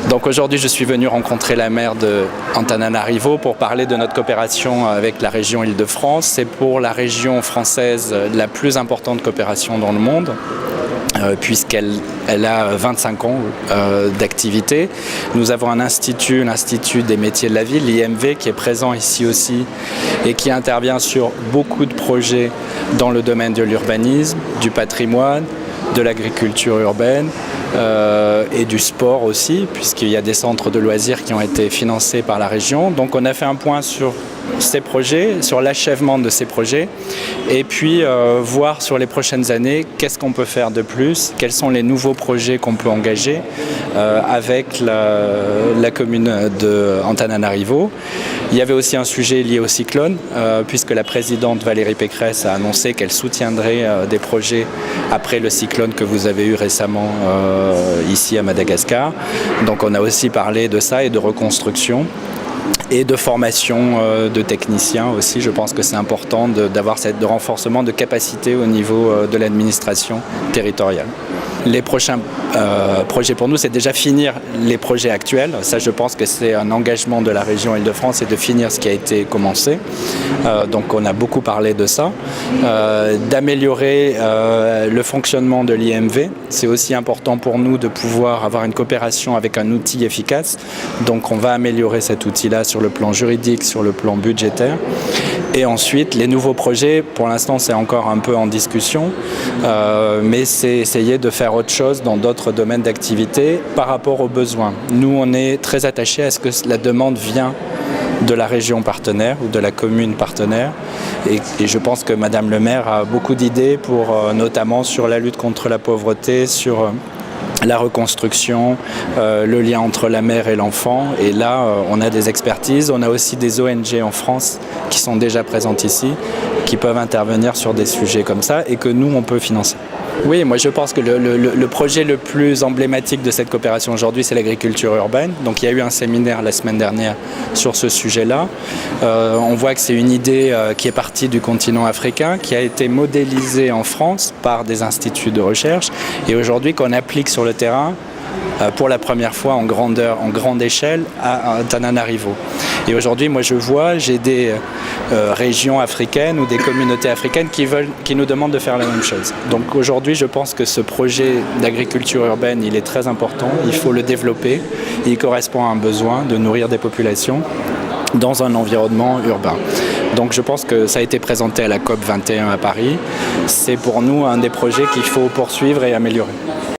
Donc aujourd'hui, je suis venu rencontrer la maire de Antananarivo pour parler de notre coopération avec la région Île-de-France. C'est pour la région française la plus importante coopération dans le monde. Puisqu'elle a 25 ans d'activité. Nous avons l'Institut des métiers de la ville, l'IMV, qui est présent ici aussi et qui intervient sur beaucoup de projets dans le domaine de l'urbanisme, du patrimoine, de l'agriculture urbaine et du sport aussi, puisqu'il y a des centres de loisirs qui ont été financés par la région. Donc on a fait un point sur ces projets, sur l'achèvement de ces projets, et puis voir sur les prochaines années qu'est-ce qu'on peut faire de plus, quels sont les nouveaux projets qu'on peut engager avec la commune de Antananarivo. Il y avait aussi un sujet lié au cyclone, puisque la présidente Valérie Pécresse a annoncé qu'elle soutiendrait des projets après le cyclone que vous avez eu récemment ici à Madagascar. Donc on a aussi parlé de ça et de reconstruction. Et de formation de techniciens aussi. Je pense que c'est important d'avoir ce renforcement de capacité au niveau de l'administration territoriale. Les prochains projets pour nous, c'est déjà finir les projets actuels. Ça, je pense que c'est un engagement de la région Île-de-France, c'est de finir ce qui a été commencé. Donc on a beaucoup parlé de ça. D'améliorer le fonctionnement de l'IMV. C'est aussi important pour nous de pouvoir avoir une coopération avec un outil efficace. Donc on va améliorer cet outil-là sur le plan juridique, sur le plan budgétaire. Et ensuite, les nouveaux projets, pour l'instant, c'est encore un peu en discussion, mais c'est essayer de faire autre chose dans d'autres domaines d'activité par rapport aux besoins. Nous, on est très attachés à ce que la demande vient de la région partenaire ou de la commune partenaire. Et je pense que Madame le maire a beaucoup d'idées pour, notamment sur la lutte contre la pauvreté, sur la reconstruction, le lien entre la mère et l'enfant. Et là, on a des expertises. On a aussi des ONG en France qui sont déjà présentes ici, qui peuvent intervenir sur des sujets comme ça et que nous, on peut financer. Oui, moi je pense que le projet le plus emblématique de cette coopération aujourd'hui, c'est l'agriculture urbaine. Donc il y a eu un séminaire la semaine dernière sur ce sujet-là. On voit que c'est une idée qui est partie du continent africain, qui a été modélisée en France par des instituts de recherche et aujourd'hui qu'on applique sur le terrain pour la première fois en grande échelle à Antananarivo. Et aujourd'hui, moi j'ai des régions africaines ou des communautés africaines qui nous demandent de faire la même chose. Donc aujourd'hui, je pense que ce projet d'agriculture urbaine, il est très important, il faut le développer, il correspond à un besoin de nourrir des populations dans un environnement urbain. Donc je pense que ça a été présenté à la COP 21 à Paris. C'est pour nous un des projets qu'il faut poursuivre et améliorer.